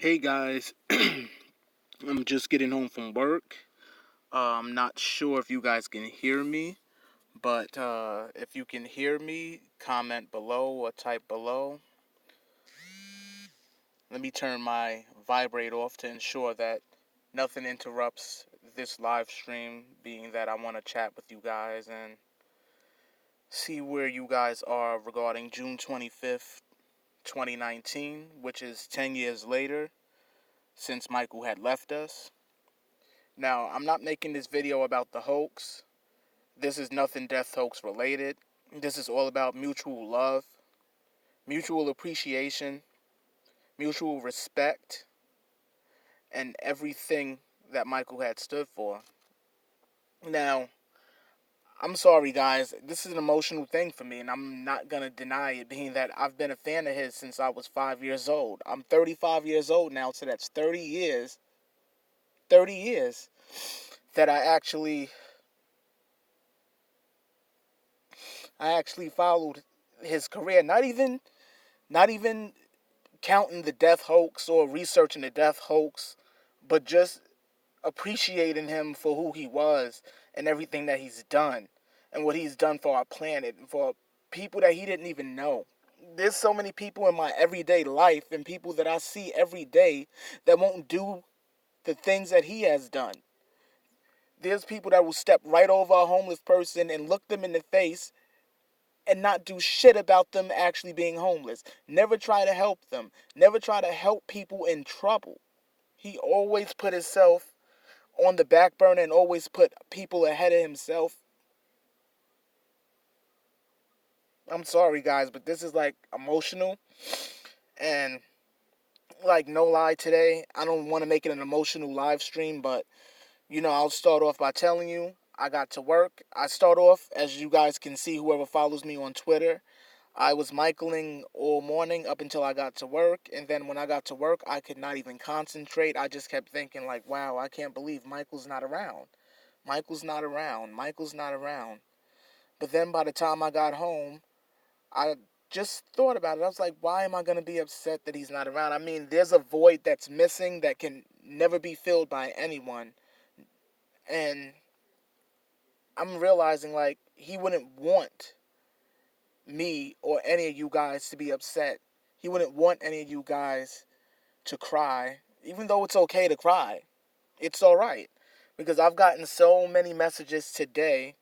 Hey guys, I'm just getting home from work. I'm not sure if you guys can hear me, but if you can hear me, comment below or type below. Let me turn my vibrate off to ensure that nothing interrupts this live stream, being that I want to chat with you guys and see where you guys are regarding June 25th, 2019, which is 10 years later since Michael had left us. Now, I'm not making this video about the hoax. This is nothing death hoax related. This is all about mutual love, mutual appreciation, mutual respect, and everything that Michael had stood for. Now, I'm sorry, guys. This is an emotional thing for me, and I'm not going to deny it, being that I've been a fan of his since I was 5 years old. I'm 35 years old now, so that's 30 years. 30 years that I actually followed his career. Not even counting the death hoax or researching the death hoax, but just appreciating him for who he was and everything that he's done and what he's done for our planet and for people that he didn't even know. There's so many people in my everyday life and people that I see every day that won't do the things that he has done. There's people that will step right over a homeless person and look them in the face and not do shit about them actually being homeless. Never try to help them. Never try to help people in trouble. He always put himself on the back burner and always put people ahead of himself. I'm sorry, guys, but this is like emotional. And like, no lie today, I don't want to make it an emotional live stream, but I'll start off by telling you I got to work. I start off, as you guys can see, whoever follows me on Twitter, I was Michaeling all morning up until I got to work, and then when I got to work, I could not even concentrate. I just kept thinking, like, wow, I can't believe Michael's not around. Michael's not around. Michael's not around. But then by the time I got home, I just thought about it. I was like, why am I going to be upset that he's not around? I mean, there's a void that's missing that can never be filled by anyone. And I'm realizing, like, he wouldn't want me or any of you guys to be upset. He wouldn't want any of you guys to cry, even though it's okay to cry. It's all right, because I've gotten so many messages today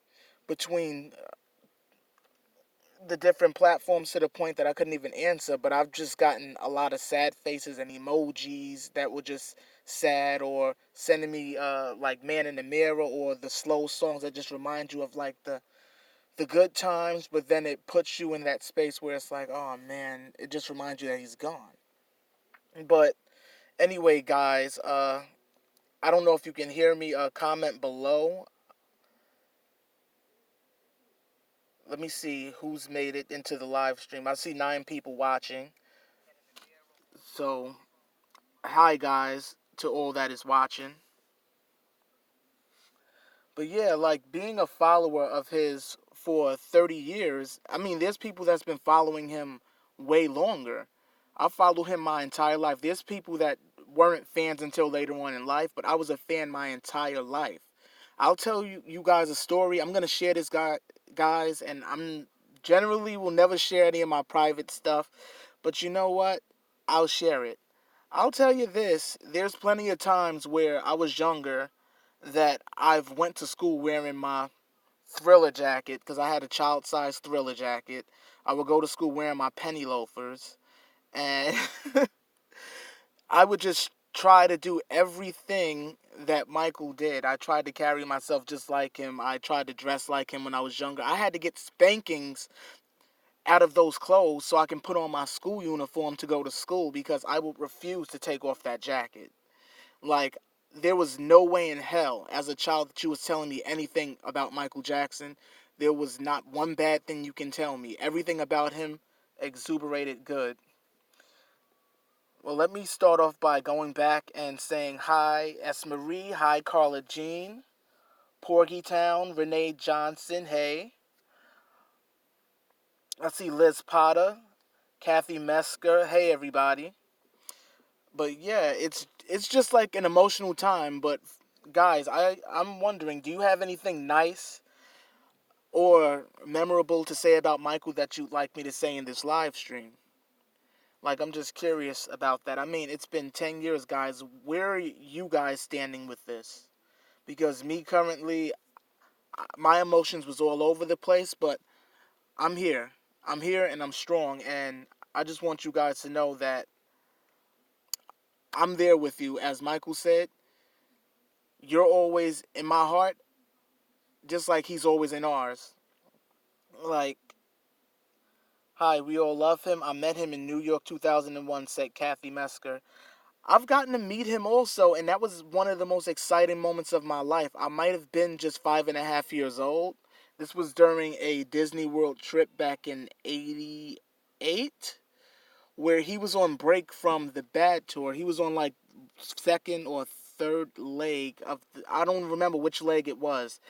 between the different platforms to the point that I couldn't even answer, but I've just gotten a lot of sad faces and emojis that were just sad, or sending me like Man in the Mirror or the slow songs that just remind you of like the good times, but then it puts you in that space where it's like, oh man, it just reminds you that he's gone. But anyway, guys, I don't know if you can hear me. Comment below. Let me see who's made it into the live stream. I see 9 people watching. So, hi guys to all that is watching. But yeah, like, being a follower of his for 30 years, I mean, there's people that's been following him way longer. I followed him my entire life. There's people that weren't fans until later on in life, but I was a fan my entire life. I'll tell you guys a story. I'm going to share this guys, and I'm generally will never share any of my private stuff, but you know what? I'll share it. I'll tell you this, there's plenty of times where I was younger that I've went to school wearing my Thriller jacket, because I had a child-sized Thriller jacket. I would go to school wearing my penny loafers, and I would just try to do everything that Michael did. I tried to carry myself just like him. I tried to dress like him when I was younger. I had to get spankings out of those clothes so I can put on my school uniform to go to school, because I would refuse to take off that jacket. Like, there was no way in hell as a child that you was telling me anything about Michael Jackson. There was not one bad thing you can tell me. Everything about him exuberated good. Well, let me start off by going back and saying hi, S. Marie, hi, Carla Jean, Porgy Town, Renee Johnson, hey. I see Liz Potter, Kathy Mesker, hey everybody. But yeah, it's just like an emotional time. But guys, I'm wondering, do you have anything nice or memorable to say about Michael that you'd like me to say in this live stream? Like, I'm just curious about that. I mean, it's been 10 years, guys. Where are you guys standing with this? Because me currently, my emotions was all over the place, but I'm here. I'm here and I'm strong. And I just want you guys to know that I'm there with you. As Michael said, you're always in my heart, just like he's always in ours. Like, hi, we all love him. I met him in New York 2001, said Kathy Mesker. I've gotten to meet him also, and that was one of the most exciting moments of my life. I might have been just 5.5 years old. This was during a Disney World trip back in '88, where he was on break from the Bad Tour. He was on like second or third leg of I don't remember which leg it was,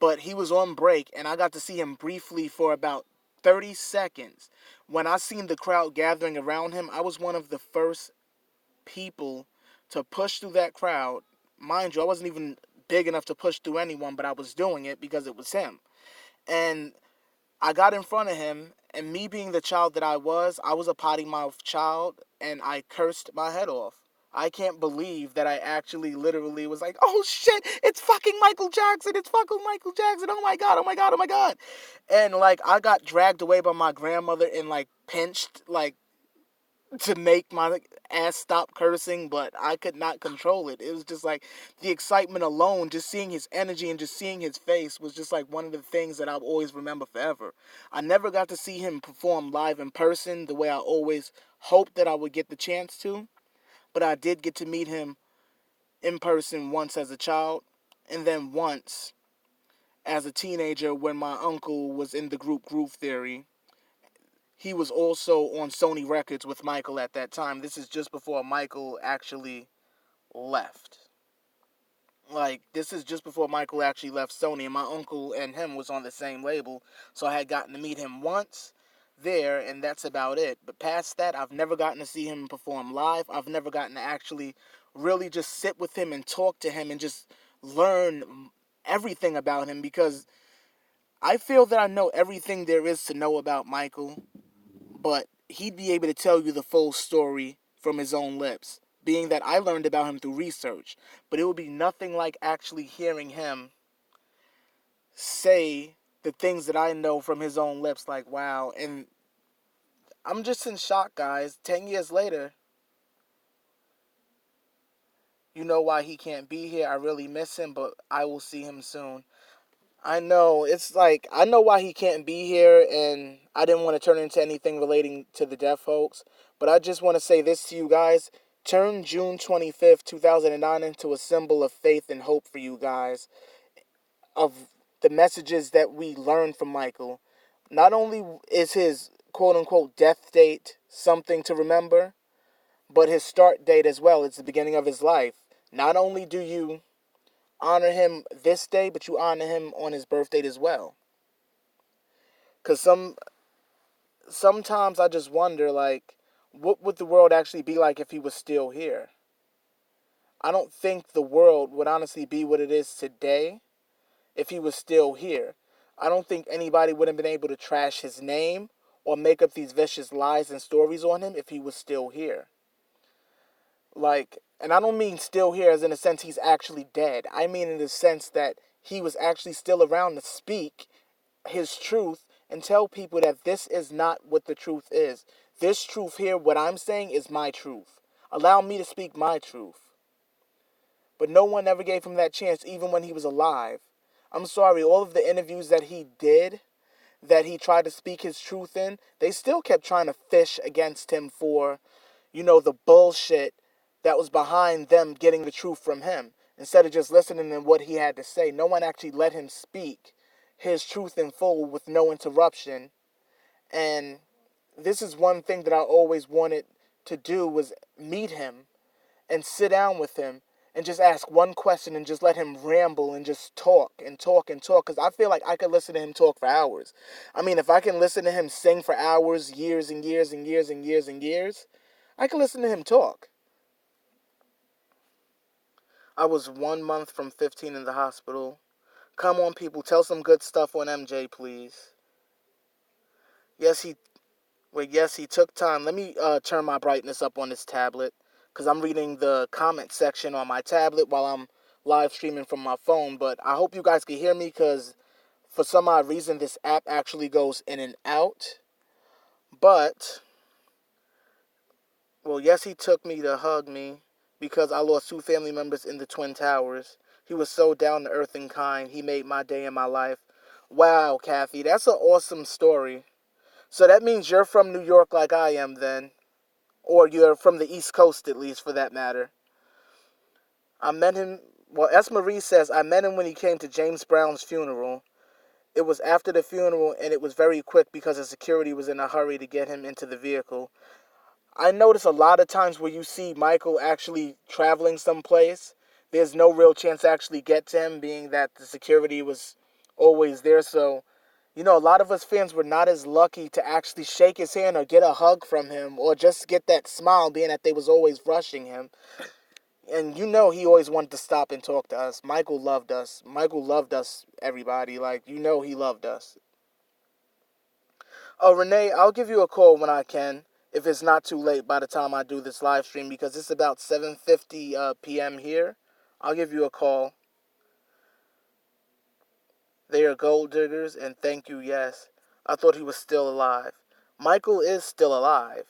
but he was on break, and I got to see him briefly for about 30 seconds. When I seen the crowd gathering around him, I was one of the first people to push through that crowd. Mind you, I wasn't even big enough to push through anyone, but I was doing it because it was him. And I got in front of him, and me being the child that I was a potty mouth child, and I cursed my head off. I can't believe that I actually literally was like, oh shit, it's fucking Michael Jackson, it's fucking Michael Jackson, oh my god, oh my god, oh my god. And like, I got dragged away by my grandmother and like pinched, like, to make my ass stop cursing, but I could not control it. It was just like the excitement alone, just seeing his energy and just seeing his face was just like one of the things that I'll always remember forever. I never got to see him perform live in person the way I always hoped that I would get the chance to, but I did get to meet him in person once as a child, and then once as a teenager when my uncle was in the group Groove Theory. He was also on Sony Records with Michael at that time. This is just before Michael actually left. Like, this is just before Michael actually left Sony, and my uncle and him was on the same label, so I had gotten to meet him once there, and that's about it. But past that, I've never gotten to see him perform live. I've never gotten to actually really just sit with him and talk to him and just learn everything about him, because I feel that I know everything there is to know about Michael, but he'd be able to tell you the full story from his own lips, being that I learned about him through research. But it would be nothing like actually hearing him say the things that I know from his own lips. Like, wow. And I'm just in shock, guys. 10 years later, you know why he can't be here. I really miss him, but I will see him soon. I know, it's like, I know why he can't be here, and I didn't want to turn into anything relating to the deaf hoax, but I just want to say this to you guys. Turn June 25th, 2009 into a symbol of faith and hope for you guys, of the messages that we learned from Michael. Not only is his quote-unquote death date something to remember, but his start date as well. It's the beginning of his life. Not only do you honor him this day, but you honor him on his birth date as well. Because sometimes I just wonder, like, what would the world actually be like if he was still here? I don't think the world would honestly be what it is today if he was still here. I don't think anybody would have been able to trash his name or make up these vicious lies and stories on him if he was still here. Like, and I don't mean still here as in a sense he's actually dead. I mean in the sense that he was actually still around to speak his truth and tell people that this is not what the truth is. This truth here, what I'm saying, is my truth. Allow me to speak my truth. But no one ever gave him that chance, even when he was alive. I'm sorry, all of the interviews that he did, that he tried to speak his truth in, they still kept trying to fish against him for, the bullshit that was behind them getting the truth from him. Instead of just listening to what he had to say, no one actually let him speak his truth in full with no interruption. And this is one thing that I always wanted to do, was meet him and sit down with him and just ask one question and just let him ramble and just talk and talk and talk, because I feel like I could listen to him talk for hours. I mean, if I can listen to him sing for hours, years and years and years and years and years, I can listen to him talk. I was 1 month from 15 in the hospital. Come on, people, tell some good stuff on MJ, please. Yes, he took time. Let me turn my brightness up on this tablet, because I'm reading the comment section on my tablet while I'm live streaming from my phone. But I hope you guys can hear me, because for some odd reason, this app actually goes in and out. But, well, yes, he took me to hug me, because I lost 2 family members in the Twin Towers. He was so down to earth and kind. He made my day and my life. Wow, Kathy, that's an awesome story. So that means you're from New York like I am then. Or you're from the East Coast, at least, for that matter. I met him, well, S. Marie says, I met him when he came to James Brown's funeral. It was after the funeral, and it was very quick because the security was in a hurry to get him into the vehicle. I notice a lot of times where you see Michael actually traveling someplace, there's no real chance to actually get to him, being that the security was always there. So, a lot of us fans were not as lucky to actually shake his hand or get a hug from him or just get that smile, being that they was always rushing him. And he always wanted to stop and talk to us. Michael loved us. Michael loved us, everybody. Like, he loved us. Oh, Renee, I'll give you a call when I can, if it's not too late by the time I do this live stream, because it's about 7:50 p.m. here. I'll give you a call. They are gold diggers, and thank you, yes. I thought he was still alive. Michael is still alive.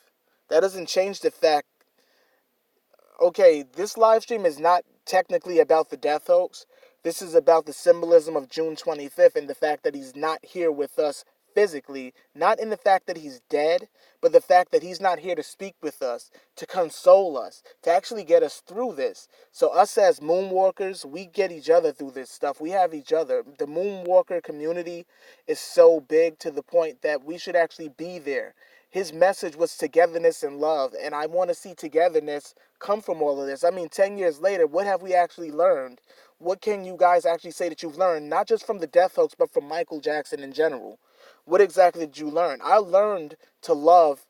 That doesn't change the fact. Okay, this live stream is not technically about the death hoax. This is about the symbolism of June 25th and the fact that he's not here with us physically. Not in the fact that he's dead, but the fact that he's not here to speak with us, to console us, to actually get us through this. So us as moonwalkers, we get each other through this stuff. We have each other. The moonwalker community is so big to the point that we should actually be there. His message was togetherness and love, and I want to see togetherness come from all of this. I mean, 10 years later, what have we actually learned? What can you guys actually say that you've learned, not just from the death hoax, but from Michael Jackson in general? What exactly did you learn? I learned to love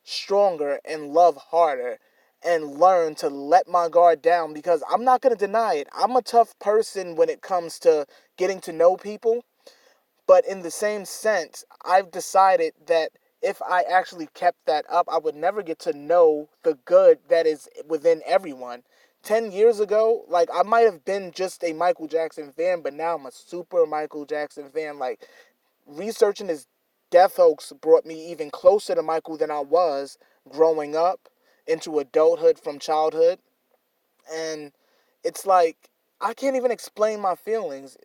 stronger and love harder and learn to let my guard down, because I'm not going to deny it. I'm a tough person when it comes to getting to know people, but in the same sense, I've decided that if I actually kept that up, I would never get to know the good that is within everyone. 10 years ago, like, I might have been just a Michael Jackson fan, but now I'm a super Michael Jackson fan. Like, researching his death hoax brought me even closer to Michael than I was growing up into adulthood from childhood. And it's like, I can't even explain my feelings.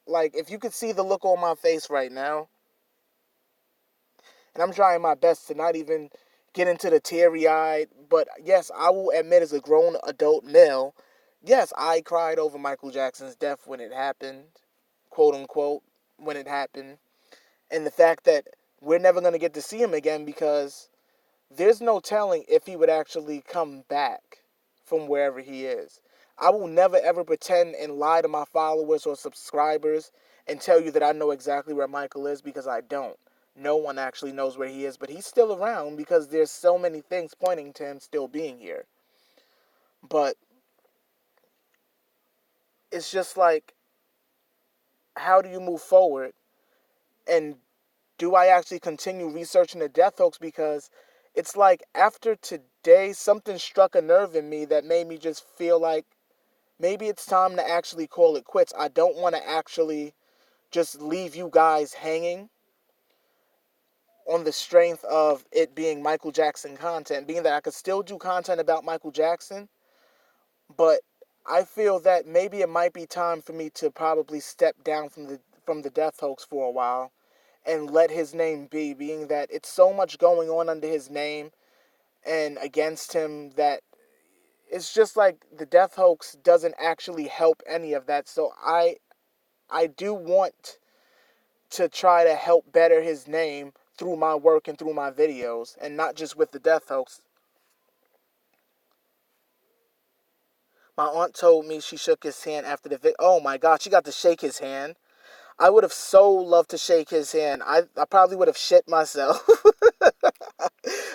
Like, if you could see the look on my face right now, and I'm trying my best to not even get into the teary-eyed, but yes, I will admit, as a grown adult male, yes, I cried over Michael Jackson's death when it happened, quote unquote, when it happened, and the fact that we're never going to get to see him again, because there's no telling if he would actually come back from wherever he is. I will never ever pretend and lie to my followers or subscribers and tell you that I know exactly where Michael is, because I don't. No one actually knows where he is, but he's still around because there's so many things pointing to him still being here. But it's just like, how do you move forward? And do I actually continue researching the death hoax? Because it's like, after today, something struck a nerve in me that made me just feel like maybe it's time to actually call it quits. I don't want to actually just leave you guys hanging on the strength of it being Michael Jackson content, being that I could still do content about Michael Jackson, but I feel that maybe it might be time for me to probably step down from the death hoax for a while and let his name be, being that it's so much going on under his name and against him that it's just like the death hoax doesn't actually help any of that. So I do want to try to help better his name through my work and through my videos, and not just with the death hoax. My aunt told me she shook his hand after the oh my god, she got to shake his hand. I would have so loved to shake his hand. I probably would have shit myself.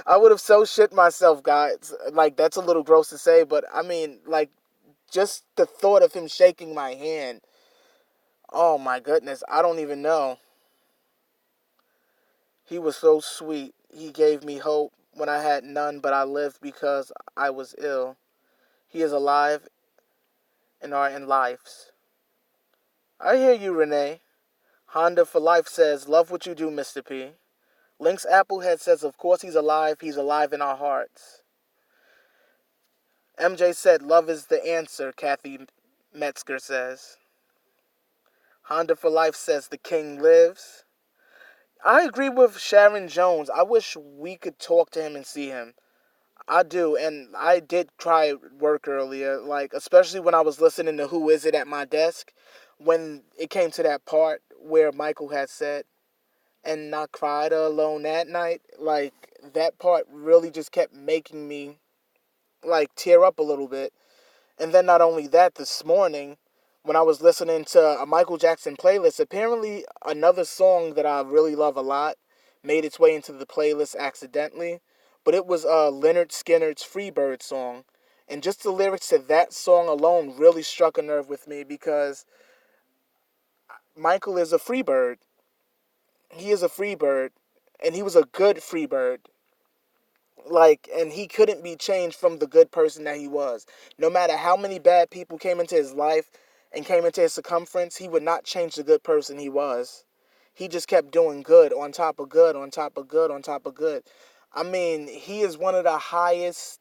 I would have so shit myself, guys. Like, that's a little gross to say, but I mean, like, just the thought of him shaking my hand. Oh my goodness, I don't even know. He was so sweet. He gave me hope when I had none, but I lived because I was ill. He is alive and are in lives. I hear you, Renee. Honda for Life says, love what you do, Mr. P. Link's Applehead says, of course he's alive in our hearts. MJ said, love is the answer, Kathy Metzger says. Honda for Life says, the king lives. I agree with Sharon Jones. I wish we could talk to him and see him. I do, and I did cry at work earlier, like, especially when I was listening to Who Is It at my desk, when it came to that part where Michael had said, and not cried alone that night. Like, that part really just kept making me, like, tear up a little bit. And then not only that, this morning, when I was listening to a Michael Jackson playlist, apparently another song that I really love a lot made its way into the playlist accidentally. But it was Leonard Skinner's Freebird song. And just the lyrics to that song alone really struck a nerve with me because Michael is a free bird. He is a free bird. And he was a good free bird. Like, and he couldn't be changed from the good person that he was. No matter how many bad people came into his life and came into his circumference, he would not change the good person he was. He just kept doing good on top of good, on top of good, on top of good. I mean, he is one of the highest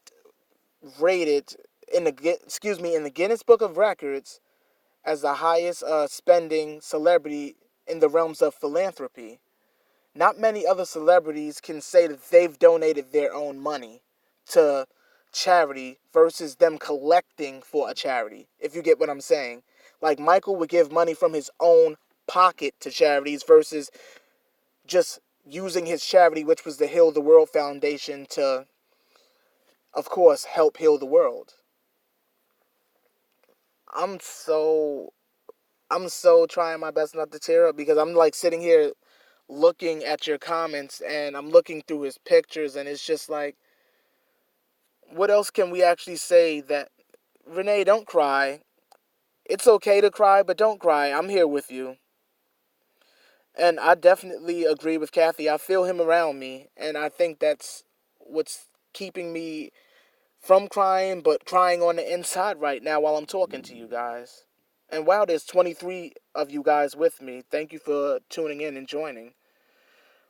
rated in the Guinness Book of Records as the highest spending celebrity in the realms of philanthropy. Not many other celebrities can say that they've donated their own money to charity versus them collecting for a charity, if you get what I'm saying. Like, Michael would give money from his own pocket to charities versus just using his charity, which was the Heal the World Foundation, to, of course, help heal the world. I'm so trying my best not to tear up because I'm like sitting here looking at your comments and I'm looking through his pictures and it's just like, what else can we actually say that, Renee, don't cry. It's okay to cry, but don't cry. I'm here with you. And I definitely agree with Kathy. I feel him around me, and I think that's what's keeping me from crying, but crying on the inside right now while I'm talking to you guys. And wow, there's 23 of you guys with me. Thank you for tuning in and joining.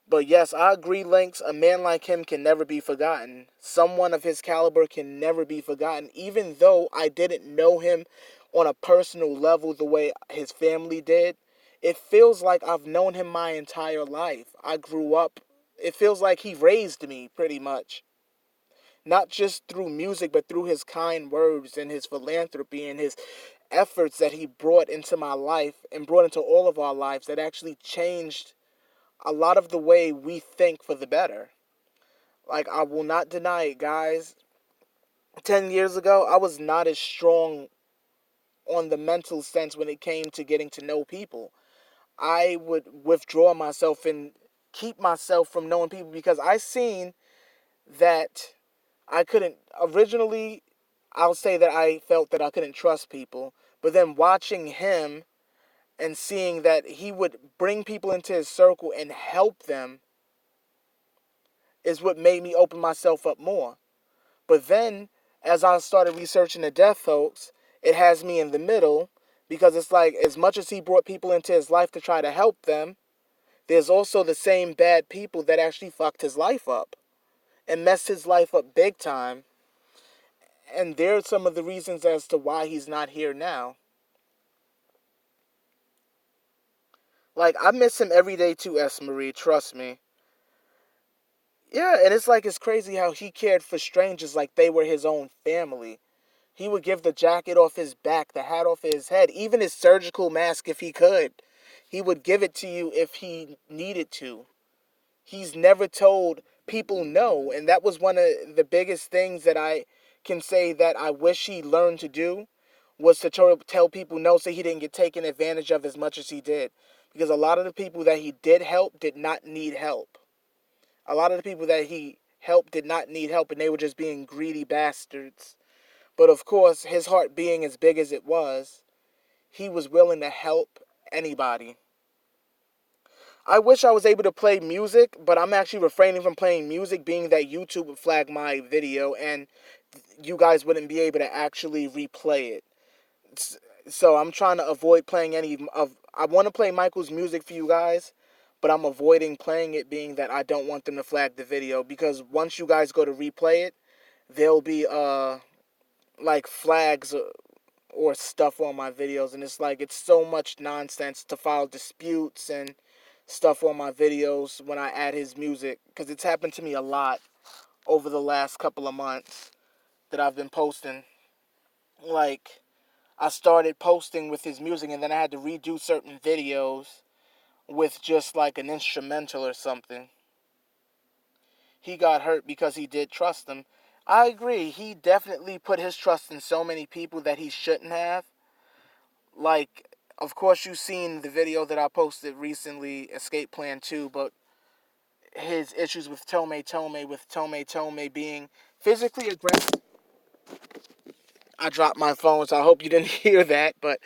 But yes, I agree, Lynx. A man like him can never be forgotten. Someone of his caliber can never be forgotten. Even though I didn't know him on a personal level the way his family did, it feels like I've known him my entire life. I grew up. It feels like he raised me, pretty much. Not just through music, but through his kind words and his philanthropy and his efforts that he brought into my life and brought into all of our lives that actually changed a lot of the way we think for the better. Like, I will not deny it, guys. 10 years ago, I was not as strong on the mental sense when it came to getting to know people. I would withdraw myself and keep myself from knowing people because I seen that I couldn't, originally, I'll say that I felt that I couldn't trust people. But then watching him and seeing that he would bring people into his circle and help them is what made me open myself up more. But then, as I started researching the death hoax, it has me in the middle because it's like, as much as he brought people into his life to try to help them, there's also the same bad people that actually fucked his life up and messed his life up big time. And there's some of the reasons as to why he's not here now. Like, I miss him every day too, S. Marie, trust me. Yeah, and it's like, it's crazy how he cared for strangers like they were his own family. He would give the jacket off his back, the hat off his head, even his surgical mask if he could. He would give it to you if he needed to. He's never told people no, and that was one of the biggest things that I can say that I wish he learned to do, was to tell people no so he didn't get taken advantage of as much as he did. Because a lot of the people that he did help did not need help. A lot of the people that he helped did not need help, and they were just being greedy bastards. But of course, his heart being as big as it was, he was willing to help anybody. I wish I was able to play music, but I'm actually refraining from playing music, being that YouTube would flag my video and you guys wouldn't be able to actually replay it. So I'm trying to avoid playing any of. I want to play Michael's music for you guys, but I'm avoiding playing it, being that I don't want them to flag the video, because once you guys go to replay it, there'll be like flags or stuff on my videos, and it's like it's so much nonsense to file disputes and stuff on my videos when I add his music, because it's happened to me a lot over the last couple of months that I've been posting. Like, I started posting with his music, and then I had to redo certain videos with just like an instrumental or something. He got hurt because he did trust them. I agree. He definitely put his trust in so many people that he shouldn't have. Like, of course, you've seen the video that I posted recently, Escape Plan 2, but his issues with Tome being physically aggressive. I dropped my phone, so I hope you didn't hear that, but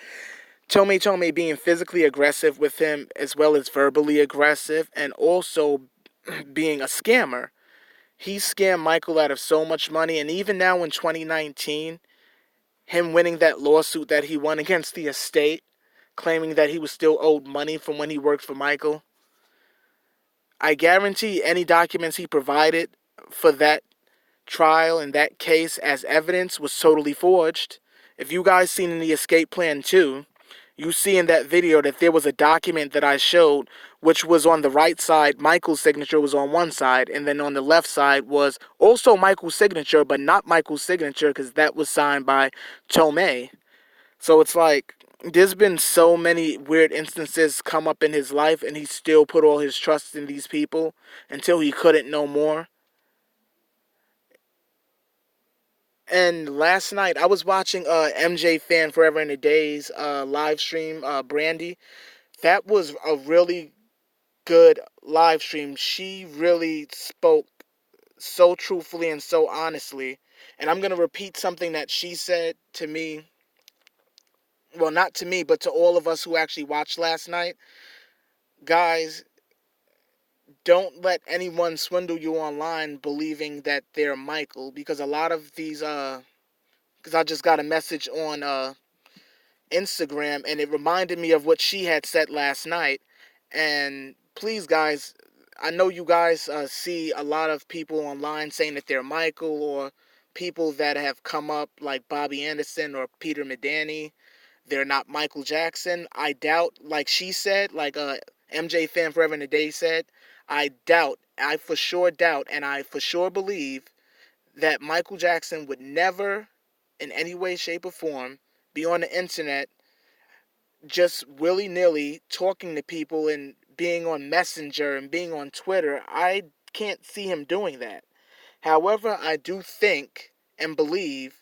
Tome being physically aggressive with him as well as verbally aggressive, and also being a scammer. He scammed Michael out of so much money, and even now in 2019, him winning that lawsuit that he won against the estate, claiming that he was still owed money from when he worked for Michael. I guarantee any documents he provided for that trial and that case as evidence was totally forged. If you guys seen in the Escape Plan 2, you see in that video that there was a document that I showed, which was on the right side, Michael's signature was on one side, and then on the left side was also Michael's signature, but not Michael's signature because that was signed by Tomei. So it's like, there's been so many weird instances come up in his life, and he still put all his trust in these people until he couldn't no more. And last night I was watching MJ Fan Forever in a Day's live stream, Brandy. That was a really good live stream. She really spoke so truthfully and so honestly. And I'm going to repeat something that she said to me. Well, not to me, but to all of us who actually watched last night. Guys, don't let anyone swindle you online believing that they're Michael, because a lot of these because I just got a message on Instagram, and it reminded me of what she had said last night. And please, guys, I know you guys see a lot of people online saying that they're Michael, or people that have come up like Bobby Anderson or Peter Medani. They're not Michael Jackson. I doubt, like she said, like MJ Fan Forever in a Day said, I for sure doubt, and I for sure believe that Michael Jackson would never, in any way, shape, or form, be on the internet just willy-nilly talking to people and being on Messenger and being on Twitter. I can't see him doing that. However, I do think and believe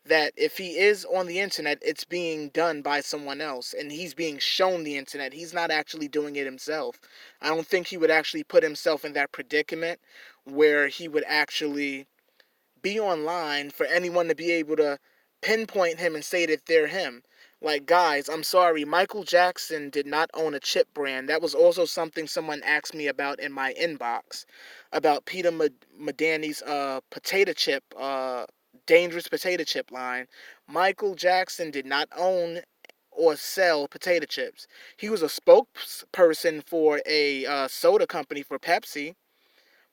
that if he is on the internet, it's being done by someone else, and he's being shown the internet. He's not actually doing it himself. I don't think he would actually put himself in that predicament where he would actually be online for anyone to be able to pinpoint him and say that they're him. Like, guys, I'm sorry, Michael Jackson did not own a chip brand. That was also something someone asked me about in my inbox, about Peter Medani's potato chip, dangerous potato chip line. Michael Jackson did not own or sell potato chips. He was a spokesperson for a soda company for Pepsi,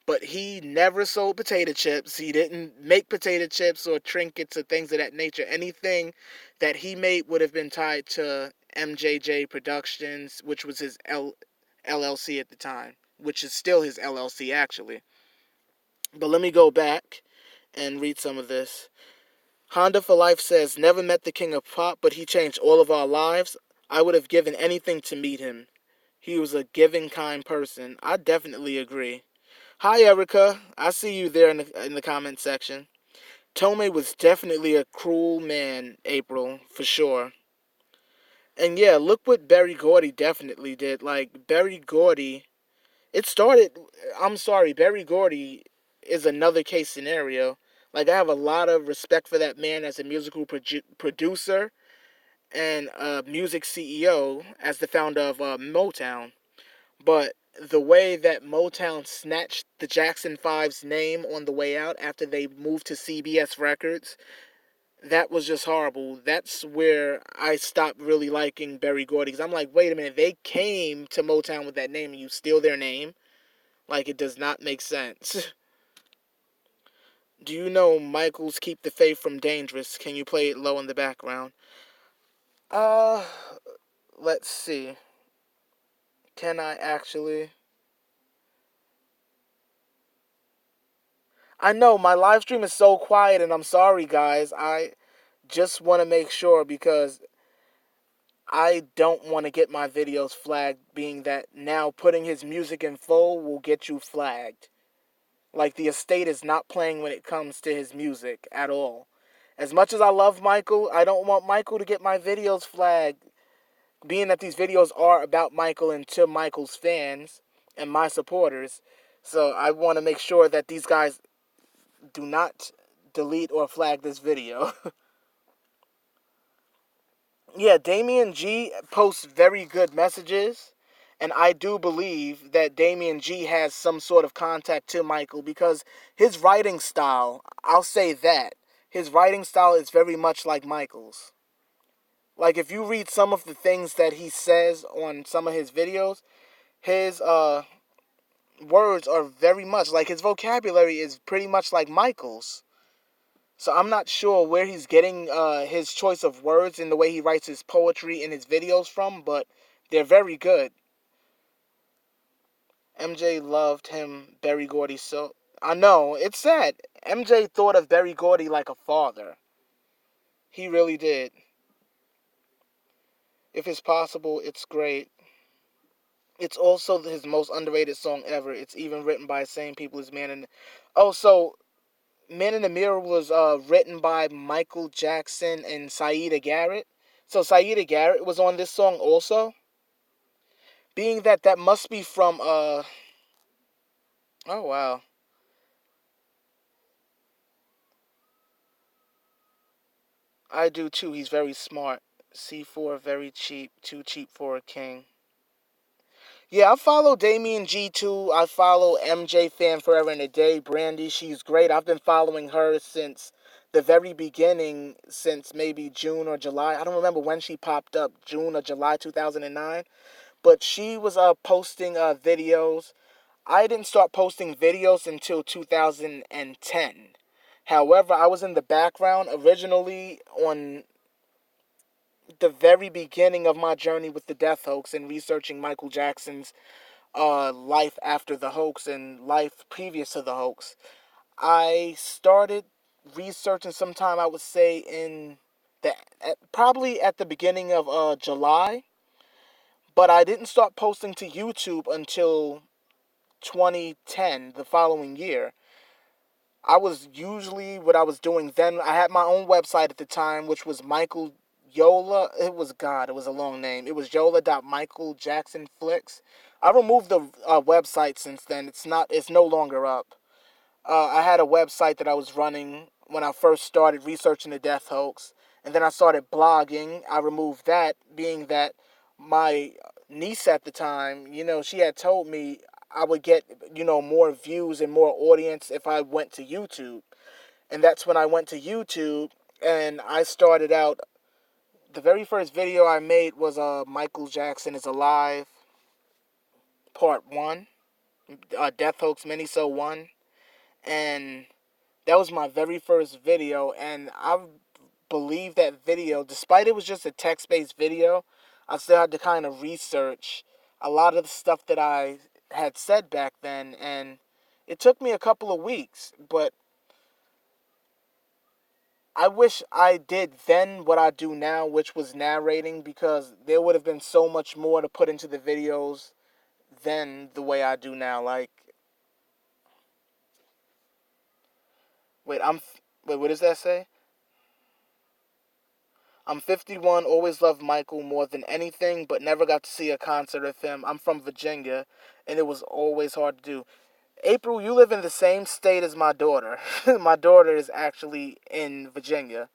but he never sold potato chips. He didn't make potato chips or trinkets or things of that nature. Anything that he made would have been tied to MJJ Productions, which was his LLC at the time, which is still his LLC actually. But let me go back and read some of this. Honda for Life says, never met the king of pop, but he changed all of our lives. I would have given anything to meet him. He was a giving, kind person. I definitely agree. Hi, Erica. I see you there in the comment section. Tomei was definitely a cruel man, April, for sure. And yeah, look what Berry Gordy definitely did. Like, Berry Gordy, it started, I'm sorry, Berry Gordy is another case scenario. Like, I have a lot of respect for that man as a musical producer and a music CEO as the founder of Motown. But the way that Motown snatched the Jackson Five's name on the way out after they moved to CBS Records, that was just horrible. That's where I stopped really liking Berry Gordy. Because I'm like, wait a minute, they came to Motown with that name and you steal their name? Like, it does not make sense. Do you know Michael's Keep the Faith from Dangerous? Can you play it low in the background? Uh, let's see. Can I actually? I know my live stream is so quiet, and I'm sorry, guys. I just want to make sure because I don't want to get my videos flagged, being that now putting his music in full will get you flagged. Like, the estate is not playing when it comes to his music at all. As much as I love Michael, I don't want Michael to get my videos flagged, being that these videos are about Michael and to Michael's fans and my supporters. So I want to make sure that these guys do not delete or flag this video. Yeah, Damien G posts very good messages, and I do believe that Damien G has some sort of contact to Michael because his writing style, I'll say that, his writing style is very much like Michael's. Like, if you read some of the things that he says on some of his videos, his words are very much like, his vocabulary is pretty much like Michael's. So I'm not sure where he's getting his choice of words and the way he writes his poetry in his videos from, but they're very good. MJ loved him, Berry Gordy, so... I know, it's sad. MJ thought of Berry Gordy like a father. He really did. If it's possible, it's great. It's also his most underrated song ever. It's even written by the same people as Man in... Oh, so Man in the Mirror was written by Michael Jackson and Saida Garrett. So Saida Garrett was on this song also. Being that that must be from oh wow. I do too. He's very smart. C4 very cheap, too cheap for a king. Yeah, I follow Damien G too. I follow MJ Fan Forever and a Day. Brandy, she's great. I've been following her since the very beginning, since maybe June or July. I don't remember when she popped up, June or July 2009. But she was posting videos. I didn't start posting videos until 2010. However, I was in the background originally on the very beginning of my journey with the death hoax and researching Michael Jackson's life after the hoax and life previous to the hoax. I started researching sometime, I would say, in probably at the beginning of July, but I didn't start posting to YouTube until 2010, the following year. I was usually what I was doing then. I had my own website at the time, which was Michael Yola. It was God. It was a long name. It was Yola.MichaelJacksonFlix. I removed the website since then. It's not. It's no longer up. I had a website that I was running when I first started researching the death hoax, and then I started blogging. I removed that, being that my niece at the time, she had told me I would get, more views and more audience if I went to YouTube. And that's when I went to YouTube, and I started out. The very first video I made was Michael Jackson is Alive, Part 1, Death Hoax Miniso 1. And that was my very first video, and I believe that video, despite it was just a text-based video, I still had to kind of research a lot of the stuff that I had said back then, and it took me a couple of weeks, but I wish I did then what I do now, which was narrating, because there would have been so much more to put into the videos than the way I do now. Like, wait, wait, what does that say? I'm 51, always loved Michael more than anything, but never got to see a concert of him. I'm from Virginia, and it was always hard to do. April, you live in the same state as my daughter. My daughter is actually in Virginia.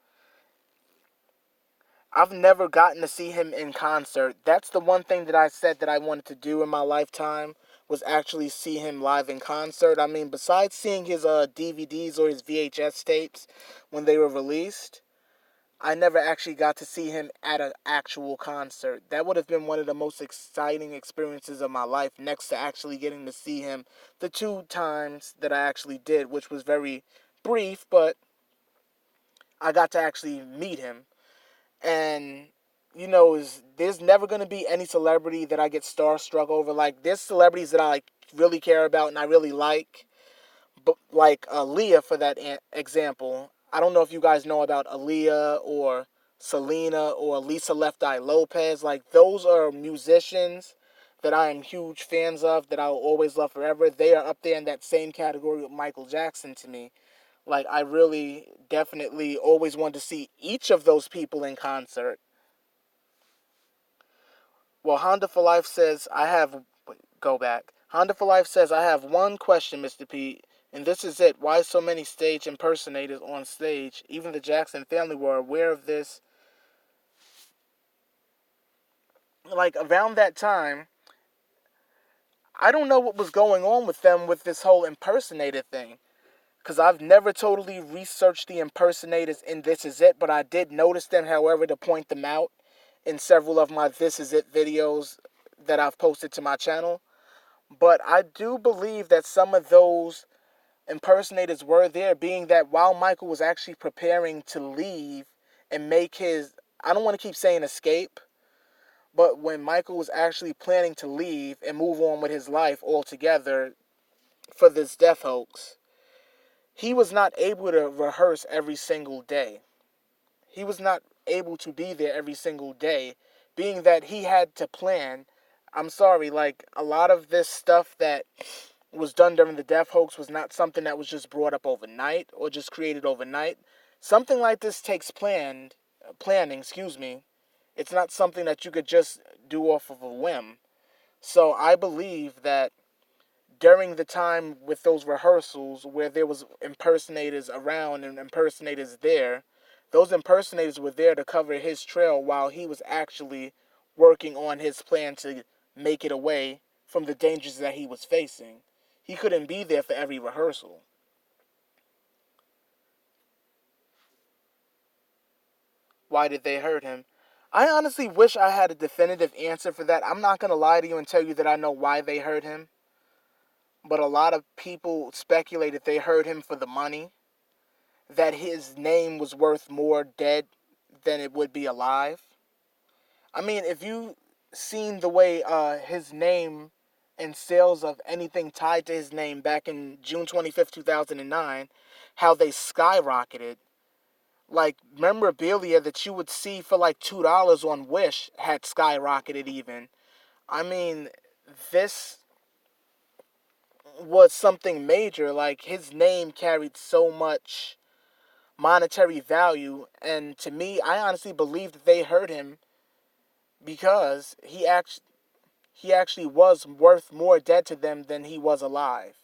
I've never gotten to see him in concert. That's the one thing that I said that I wanted to do in my lifetime, was actually see him live in concert. I mean, besides seeing his DVDs or his VHS tapes when they were released, I never actually got to see him at an actual concert. That would have been one of the most exciting experiences of my life, next to actually getting to see him the 2 times that I actually did, which was very brief, but I got to actually meet him. And there's never going to be any celebrity that I get starstruck over. Like, there's celebrities that I really care about and I really like, but like Aaliyah, for that example. I don't know if you guys know about Aaliyah or Selena or Lisa Left Eye Lopez. Like, those are musicians that I am huge fans of, that I will always love forever. They are up there in that same category with Michael Jackson to me. Like, I really definitely always wanted to see each of those people in concert. Well, Honda for Life says, I have... Wait, go back. Honda for Life says, I have one question, Mr. P, and this is it. Why so many stage impersonators on stage? Even the Jackson family were aware of this. Like, around that time, I don't know what was going on with them with this whole impersonator thing, because I've never totally researched the impersonators in This Is It, but I did notice them, however, to point them out in several of my This Is It videos that I've posted to my channel. But I do believe that some of those impersonators were there, being that while Michael was actually preparing to leave and make his, I don't want to keep saying escape, but when Michael was actually planning to leave and move on with his life altogether for this death hoax, he was not able to rehearse every single day. He was not able to be there every single day, being that he had to plan. I'm sorry, like, a lot of this stuff that was done during the death hoax was not something that was just brought up overnight or just created overnight. Something like this takes planning, excuse me. It's not something that you could just do off of a whim. So I believe that during the time with those rehearsals where there was impersonators around and impersonators there, those impersonators were there to cover his trail while he was actually working on his plan to make it away from the dangers that he was facing. He couldn't be there for every rehearsal. Why did they hurt him? I honestly wish I had a definitive answer for that. I'm not going to lie to you and tell you that I know why they hurt him. But a lot of people speculated they hurt him for the money, that his name was worth more dead than it would be alive. I mean, if you seen the way his name and sales of anything tied to his name back in June 25th, 2009, how they skyrocketed. Like, memorabilia that you would see for like $2 on Wish had skyrocketed even. I mean, this was something major. Like, his name carried so much monetary value, and to me, I honestly believe that they hurt him because he actually was worth more dead to them than he was alive.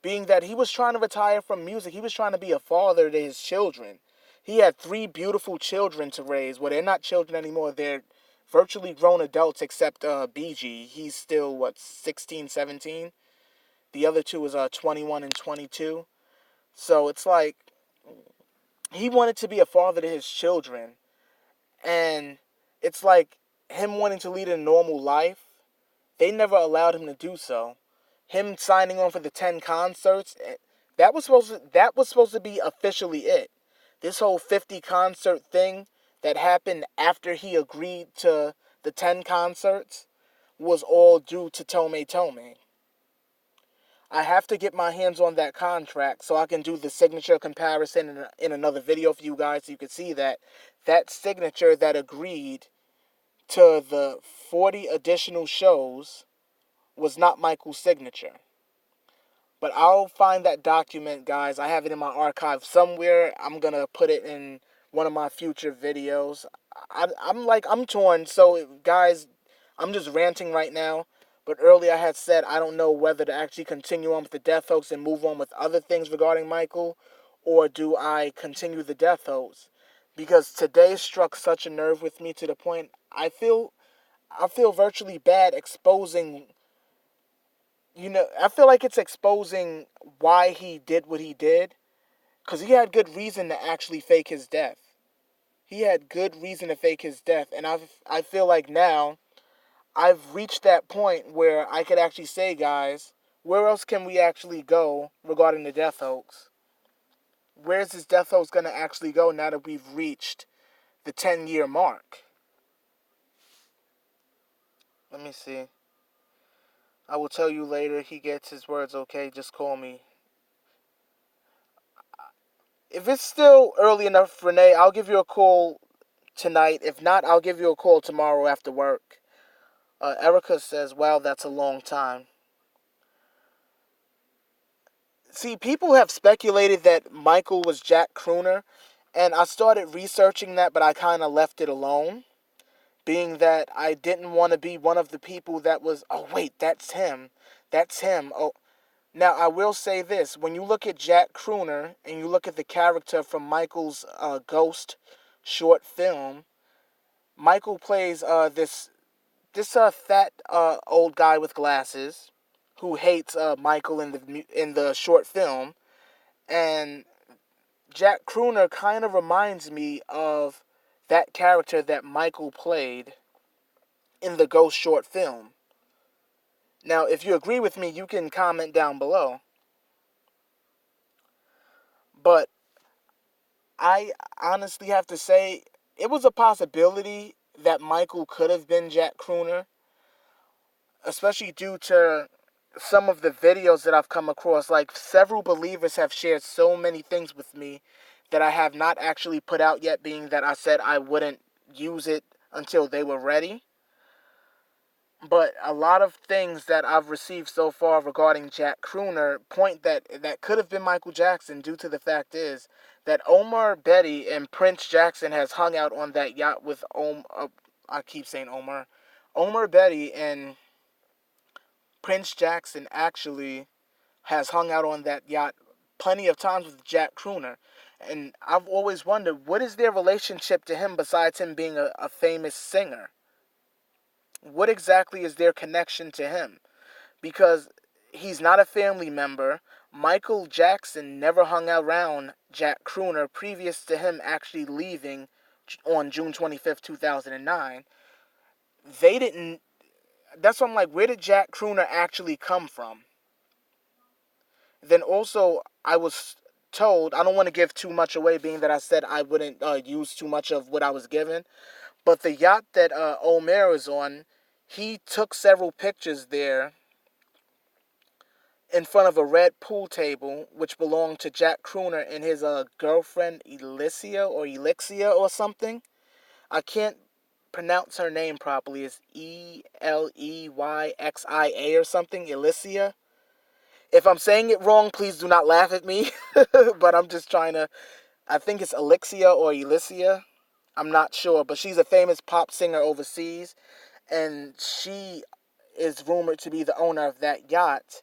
Being that he was trying to retire from music, he was trying to be a father to his children. He had 3 beautiful children to raise. Well, they're not children anymore. They're virtually grown adults except BG. He's still, 16, 17? The other two is 21 and 22. So it's like, he wanted to be a father to his children. And it's like, him wanting to lead a normal life, they never allowed him to do so. Him signing on for the 10 concerts, that was supposed to be officially it. This whole 50 concert thing that happened after he agreed to the 10 concerts was all due to Tome Tome. I have to get my hands on that contract so I can do the signature comparison in another video for you guys so you can see that signature that agreed to the 40 additional shows was not Michael's signature. But I'll find that document, guys. I have it in my archive somewhere. I'm going to put it in one of my future videos. I'm torn. So, guys, I'm just ranting right now. But earlier I had said I don't know whether to actually continue on with the death hoax and move on with other things regarding Michael, or do I continue the death hoax? Because today struck such a nerve with me to the point I feel virtually bad exposing. I feel like it's exposing why he did what he did, because he had good reason to actually fake his death. He had good reason to fake his death, and I feel like now I've reached that point where I could actually say, guys, where else can we actually go regarding the death hoax? Where's this death hoax going to actually go now that we've reached the 10-year mark? Let me see. I will tell you later. He gets his words, okay? Just call me. If it's still early enough, Renee, I'll give you a call tonight. If not, I'll give you a call tomorrow after work. Erica says, wow, that's a long time. See, people have speculated that Michael was Jack Crooner, and I started researching that, but I kind of left it alone, being that I didn't want to be one of the people that was, oh, wait, that's him. That's him. Oh, now, I will say this. When you look at Jack Crooner, and you look at the character from Michael's Ghost short film, Michael plays this fat old guy with glasses who hates Michael in the short film, and Jack Crooner kind of reminds me of that character that Michael played in the Ghost short film. Now, if you agree with me, you can comment down below. But I honestly have to say, it was a possibility that Michael could have been Jack Crooner, especially due to some of the videos that I've come across. Like, several believers have shared so many things with me that I have not actually put out yet, being that I said I wouldn't use it until they were ready. But a lot of things that I've received so far regarding Jack Crooner point that could have been Michael Jackson, due to the fact is that Omar Betty and Prince Jackson has hung out on that yacht with I keep saying Omar. Omar Betty and Prince Jackson actually has hung out on that yacht plenty of times with Jack Crooner. And I've always wondered, what is their relationship to him besides him being a famous singer? What exactly is their connection to him? Because he's not a family member. Michael Jackson never hung around Jack Crooner previous to him actually leaving on June 25th, 2009. They didn't. That's why I'm like, where did Jack Crooner actually come from? Then also, I was told, I don't want to give too much away, being that I said I wouldn't use too much of what I was given, but the yacht that Omer is on, he took several pictures there in front of a red pool table, which belonged to Jack Crooner and his girlfriend Elixia or something. I can't pronounce her name properly. It's Eleyxia or something, Elixia. If I'm saying it wrong, please do not laugh at me. But I'm just trying to. I think it's Elixia or Elixia. I'm not sure, but she's a famous pop singer overseas, and she is rumored to be the owner of that yacht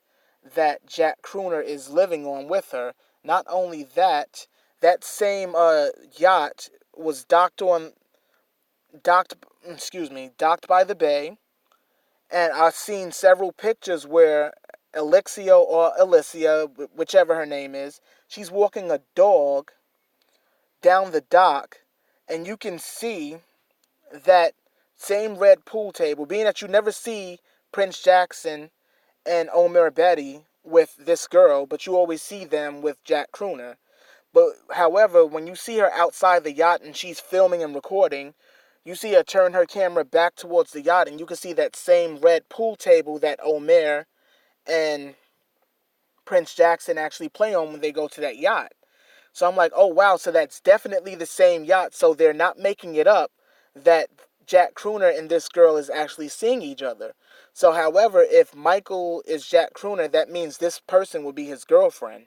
that Jack Crooner is living on with her. Not only that, that same yacht was docked by the bay, and I've seen several pictures where Elixia or Alicia, whichever her name is, she's walking a dog down the dock, and you can see that same red pool table, being that you never see Prince Jackson and Omer Betty with this girl, but you always see them with Jack Crooner. But however, when you see her outside the yacht and she's filming and recording, you see her turn her camera back towards the yacht, and you can see that same red pool table that Omer and Prince Jackson actually play on when they go to that yacht. So I'm like, oh wow, so that's definitely the same yacht. So they're not making it up that Jack Crooner and this girl is actually seeing each other. So however, if Michael is Jack Crooner, that means this person will be his girlfriend.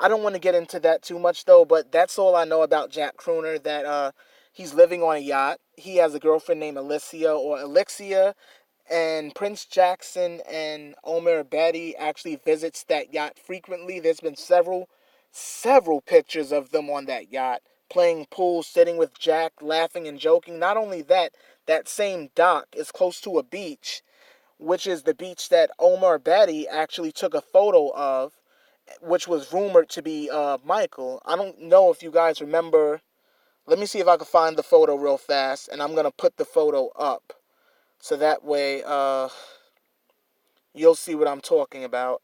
I don't want to get into that too much though, but that's all I know about Jack Crooner, that he's living on a yacht. He has a girlfriend named Alicia or Elixia, And Prince Jackson and Omer Betty actually visits that yacht frequently. There's been several pictures of them on that yacht, playing pool, sitting with Jack, laughing and joking. Not only that, that same dock is close to a beach, which is the beach that Omar Betty actually took a photo of, which was rumored to be Michael. I don't know if you guys remember. Let me see if I can find the photo real fast, and I'm going to put the photo up. So that way, you'll see what I'm talking about.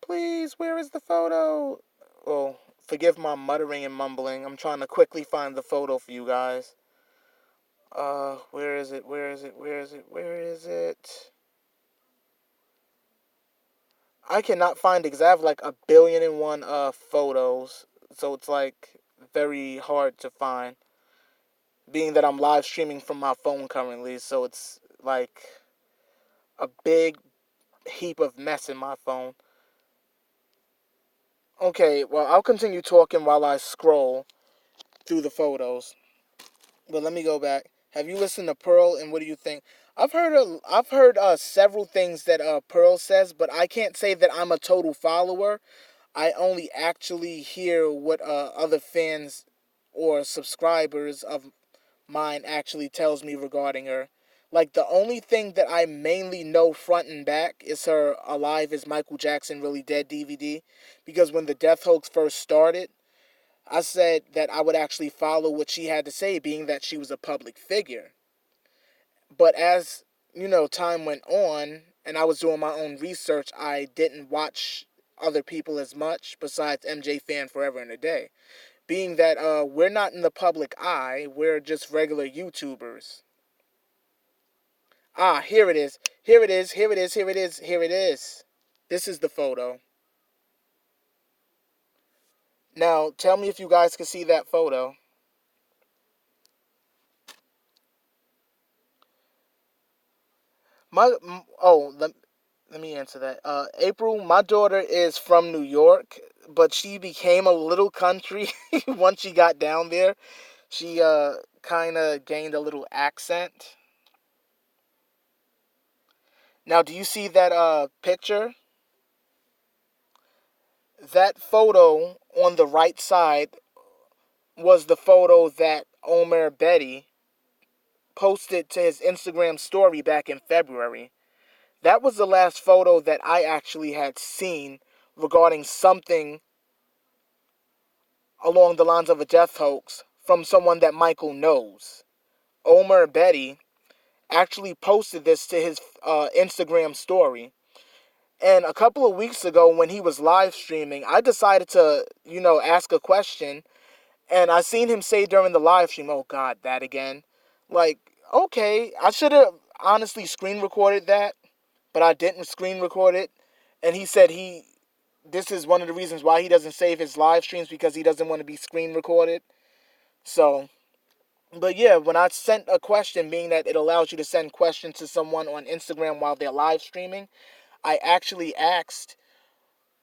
Please, where is the photo? Oh, forgive my muttering and mumbling. I'm trying to quickly find the photo for you guys. Where is it? Where is it? Where is it? Where is it? I cannot find it because I have like a billion and one photos, so it's like very hard to find. Being that I'm live streaming from my phone currently, so it's like a big heap of mess in my phone. Okay, well, I'll continue talking while I scroll through the photos. But let me go back. Have you listened to Pearl, and what do you think? I've heard several things that Pearl says, but I can't say that I'm a total follower. I only actually hear what other fans or subscribers of mine actually tells me regarding her. Like, the only thing that I mainly know front and back is her Alive is Michael Jackson Really Dead DVD. Because when the death hoax first started, I said that I would actually follow what she had to say, being that she was a public figure. But as, time went on, and I was doing my own research, I didn't watch other people as much, besides MJ Fan Forever and a Day. Being that we're not in the public eye, we're just regular YouTubers. Ah, here it is. Here it is. Here it is. Here it is. Here it is. This is the photo. Now, tell me if you guys can see that photo. Let me answer that. April, my daughter is from New York, but she became a little country once she got down there. She kind of gained a little accent. Now, do you see that picture? That photo on the right side was the photo that Omer Betty posted to his Instagram story back in February. That was the last photo that I actually had seen regarding something along the lines of a death hoax from someone that Michael knows. Omer Betty actually posted this to his Instagram story. And a couple of weeks ago, when he was live streaming, I decided to, ask a question. And I seen him say during the live stream, "Oh God, that again." Like, okay, I should have honestly screen recorded that, but I didn't screen record it. And he said this is one of the reasons why he doesn't save his live streams, because he doesn't want to be screen recorded. So, but yeah, when I sent a question, being that it allows you to send questions to someone on Instagram while they're live streaming, I actually asked,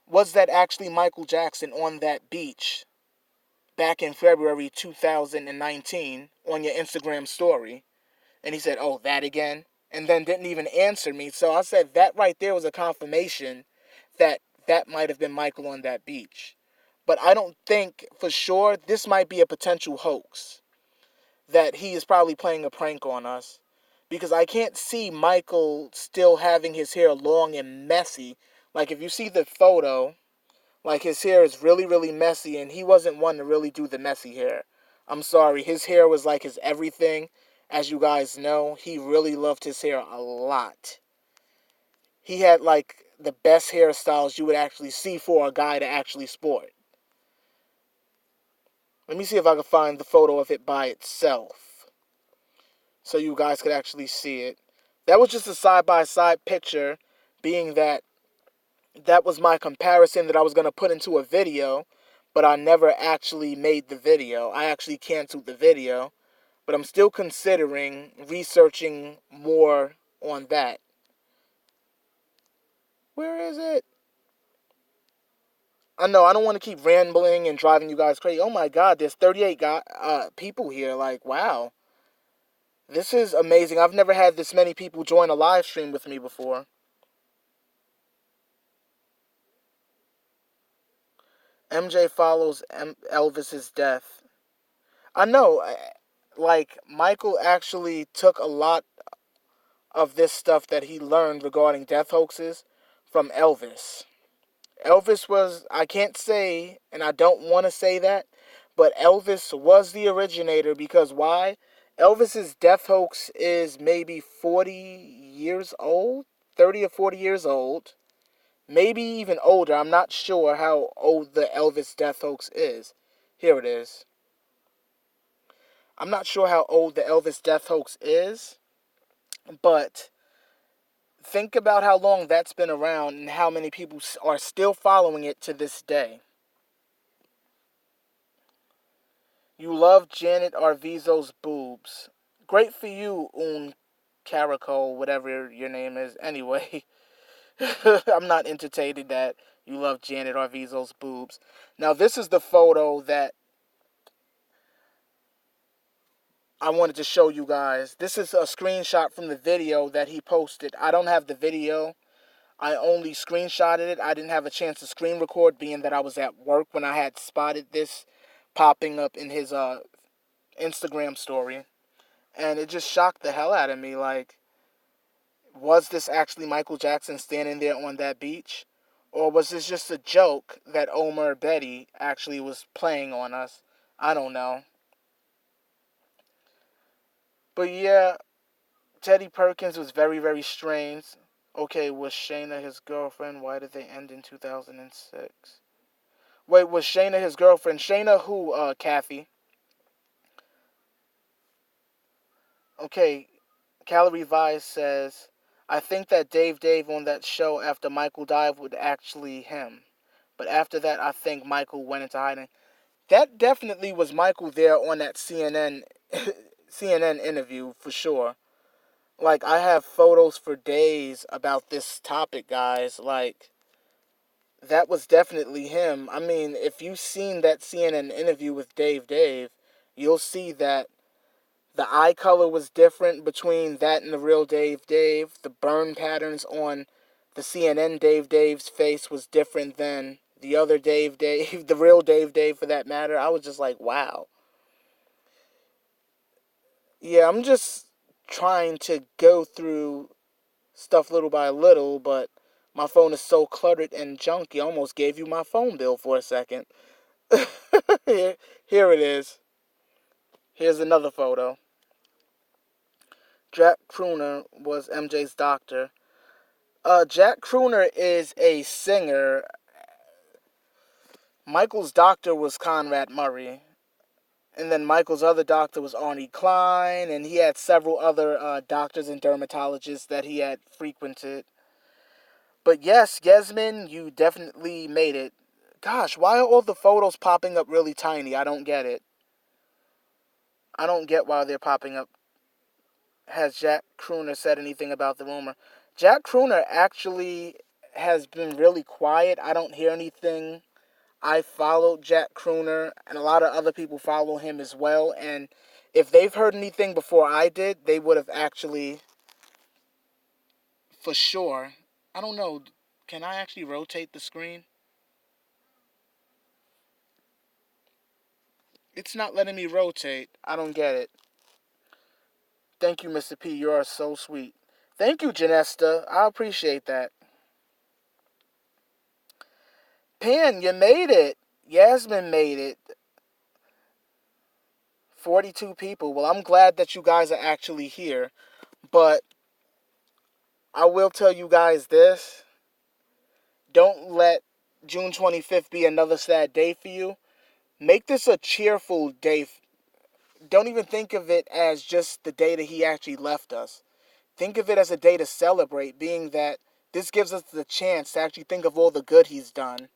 was that actually Michael Jackson on that beach back in February 2019 on your Instagram story? And he said, "Oh, that again?" And then didn't even answer me. So I said that right there was a confirmation that that might have been Michael on that beach. But I don't think for sure. This might be a potential hoax, that he is probably playing a prank on us. Because I can't see Michael still having his hair long and messy. Like, if you see the photo, like, his hair is really, really messy, and he wasn't one to really do the messy hair. I'm sorry, his hair was like his everything. As you guys know, he really loved his hair a lot. He had like the best hairstyles you would actually see for a guy to actually sport. Let me see if I can find the photo of it by itself, so you guys could actually see it. That was just a side-by-side picture, being that that was my comparison that I was going to put into a video, but I never actually made the video. I actually canceled the video, but I'm still considering researching more on that. Where is it? I know I don't want to keep rambling and driving you guys crazy. Oh my God, there's 38 people here. Like, wow. This is amazing. I've never had this many people join a live stream with me before. MJ follows Elvis's death. I know, like, Michael actually took a lot of this stuff that he learned regarding death hoaxes from Elvis. Elvis was, I can't say, and I don't want to say that, but Elvis was the originator because why? Elvis's death hoax is maybe 40 years old, 30 or 40 years old, maybe even older. I'm not sure how old the Elvis death hoax is. Here it is. I'm not sure how old the Elvis death hoax is, but think about how long that's been around and how many people are still following it to this day. You love Janet Arvizo's boobs. Great for you, Caracol, whatever your name is. Anyway, I'm not entertaining that you love Janet Arvizo's boobs. Now, this is the photo that I wanted to show you guys. This is a screenshot from the video that he posted. I don't have the video. I only screenshotted it. I didn't have a chance to screen record, being that I was at work when I had spotted this popping up in his Instagram story. And it just shocked the hell out of me. Like, was this actually Michael Jackson standing there on that beach? Or was this just a joke that Omer Betty actually was playing on us? I don't know. But yeah, Teddy Perkins was very, very strange. Okay, was Shayna his girlfriend? Why did they end in 2006? Wait, was Shayna his girlfriend? Shayna who, Kathy? Okay, Calorie Vice says, I think that Dave on that show after Michael died would actually him. But after that, I think Michael went into hiding. That definitely was Michael there on that CNN interview for sure. Like, I have photos for days about this topic, guys. Like, that was definitely him. I mean, if you've seen that CNN interview with Dave, you'll see that the eye color was different between that and the real Dave. The burn patterns on the CNN Dave's face was different than the other Dave, the real Dave for that matter. I was just like, wow. Yeah, I'm just trying to go through stuff little by little, but my phone is so cluttered and junky, I almost gave you my phone bill for a second. Here it is. Here's another photo. Jack Crooner was MJ's doctor. Jack Crooner is a singer. Michael's doctor was Conrad Murray. And then Michael's other doctor was Arnie Klein. And he had several other doctors and dermatologists that he had frequented. But yes, Yasmin, you definitely made it. Gosh, why are all the photos popping up really tiny? I don't get it. I don't get why they're popping up. Has Jack Crooner said anything about the rumor? Jack Crooner actually has been really quiet. I don't hear anything. I followed Jack Crooner, and a lot of other people follow him as well. And if they've heard anything before I did, they would have actually, for sure. I don't know. Can I actually rotate the screen? It's not letting me rotate. I don't get it. Thank you, Mr. P. You are so sweet. Thank you, Janesta. I appreciate that. Pan, you made it. Yasmin made it. 42 people. Well, I'm glad that you guys are actually here. But I will tell you guys this. Don't let June 25th be another sad day for you. Make this a cheerful day. Don't even think of it as just the day that he actually left us. Think of it as a day to celebrate, being that this gives us the chance to actually think of all the good he's done,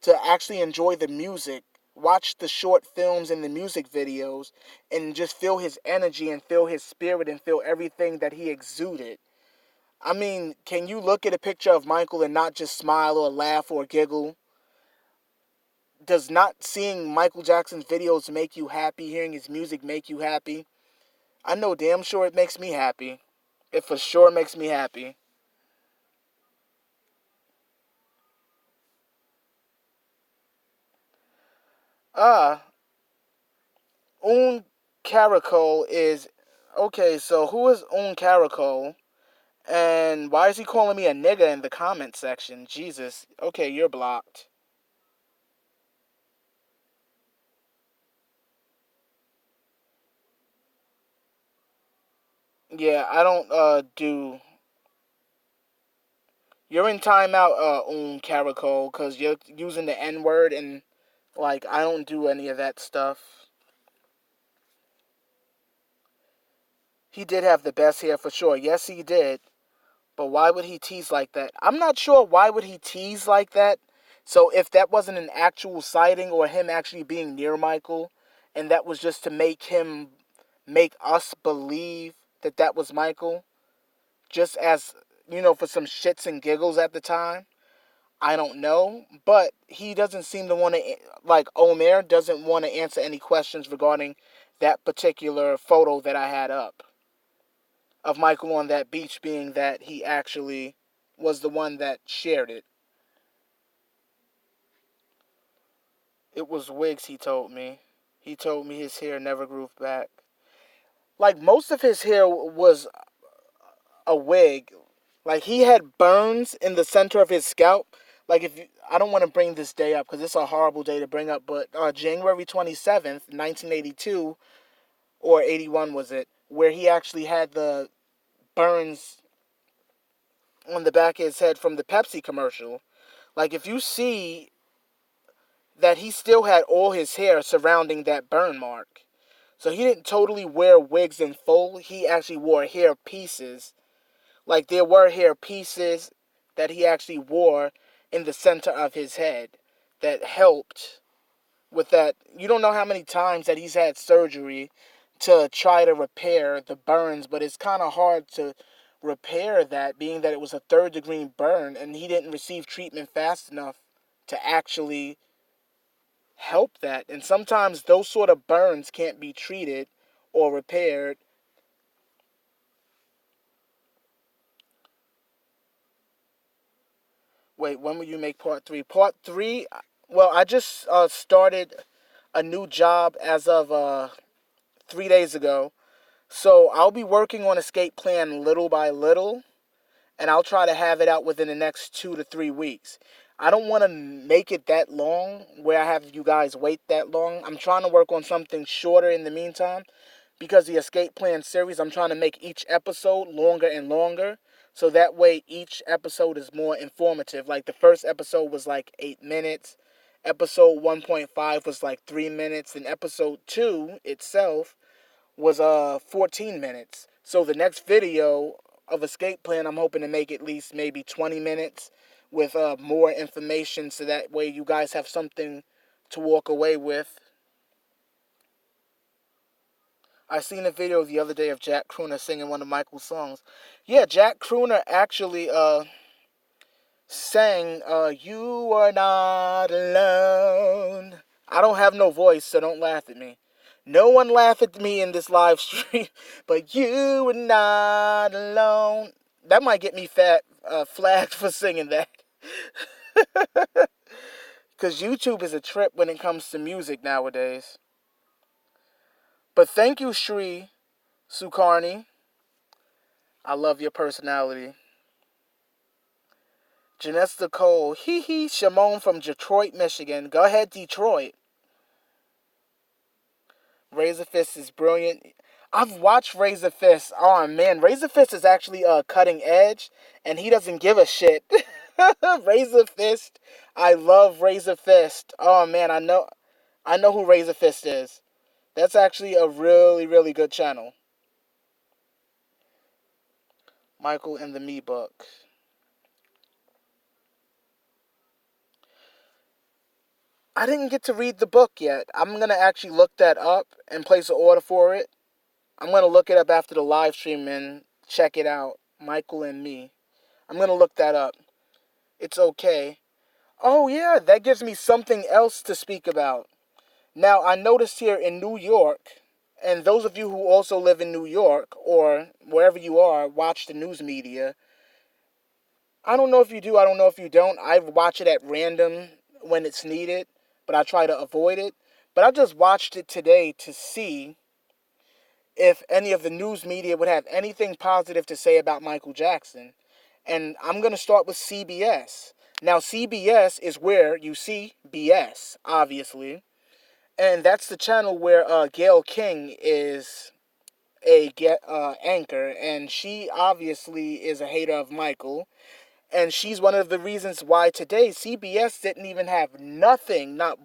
to actually enjoy the music, watch the short films and the music videos, and just feel his energy and feel his spirit and feel everything that he exuded. I mean, can you look at a picture of Michael and not just smile or laugh or giggle? Does not seeing Michael Jackson's videos make you happy? Hearing his music make you happy? I know damn sure it makes me happy. It for sure makes me happy. Ah, Un Caracol is... Okay, so who is Un Caracol? And why is he calling me a nigga in the comment section? Jesus. Okay, you're blocked. Yeah, I don't do... You're in timeout, Caracol, because you're using the N-word, and, like, I don't do any of that stuff. He did have the best hair for sure. Yes, he did. But why would he tease like that? I'm not sure why would he tease like that. So if that wasn't an actual sighting or him actually being near Michael, and that was just to make us believe that that was Michael, just as, for some shits and giggles at the time, I don't know. But he doesn't seem to want to, like Omer doesn't want to answer any questions regarding that particular photo that I had up of Michael on that beach, being that he actually was the one that shared it. It was wigs, he told me. He told me his hair never grew back. Like, most of his hair was a wig. Like, he had burns in the center of his scalp. Like, I don't want to bring this day up because it's a horrible day to bring up, but January 27th, 1982, or 81 was it, where he actually had the burns on the back of his head from the Pepsi commercial. Like, if you see that, he still had all his hair surrounding that burn mark. So he didn't totally wear wigs in full. He actually wore hair pieces. Like, there were hair pieces that he actually wore in the center of his head that helped with that. You don't know how many times that he's had surgery to try to repair the burns, but it's kind of hard to repair that, being that it was a third-degree burn and he didn't receive treatment fast enough to actually help that. And sometimes those sort of burns can't be treated or repaired. Wait, when will you make part three? Part three? Well, I just started a new job as of 3 days ago. So I'll be working on Escape Plan little by little, and I'll try to have it out within the next 2 to 3 weeks. I don't want to make it that long where I have you guys wait that long. I'm trying to work on something shorter in the meantime, because the Escape Plan series, I'm trying to make each episode longer and longer, so that way each episode is more informative. Like, the first episode was like 8 minutes, episode 1.5 was like 3 minutes, and episode 2 itself was 14 minutes. So the next video of Escape Plan, I'm hoping to make at least maybe 20 minutes with more information, so that way you guys have something to walk away with. I seen a video the other day of Jack Crooner singing one of Michael's songs. Yeah, Jack Crooner actually sang You Are Not Alone. I don't have no voice, so don't laugh at me. No one laugh at me in this live stream, but you are not alone. That might get me flagged for singing that. Because YouTube is a trip when it comes to music nowadays. But thank you, Shri Sukarni. I love your personality. Janessa Cole. Hee hee. Shimon from Detroit, Michigan. Go ahead, Detroit. Razor Fist is brilliant. I've watched Razor Fist. Oh, man. Razor Fist is actually cutting edge, and he doesn't give a shit. Razor Fist. I love Razor Fist. Oh, man. I know who Razor Fist is. That's actually a really, really good channel. Michael and the Me book. I didn't get to read the book yet. I'm going to actually look that up and place an order for it. I'm going to look it up after the live stream and check it out. Michael and Me. I'm going to look that up. It's okay. Oh, yeah, that gives me something else to speak about. Now, I noticed here in New York, and those of you who also live in New York or wherever you are, watch the news media. I don't know if you do, I don't know if you don't. I watch it at random when it's needed, but I try to avoid it. But I just watched it today to see if any of the news media would have anything positive to say about Michael Jackson. And I'm going to start with CBS. Now, CBS is where you see BS, obviously. And that's the channel where Gayle King is a anchor. And she obviously is a hater of Michael. And she's one of the reasons why today CBS didn't even have nothing, not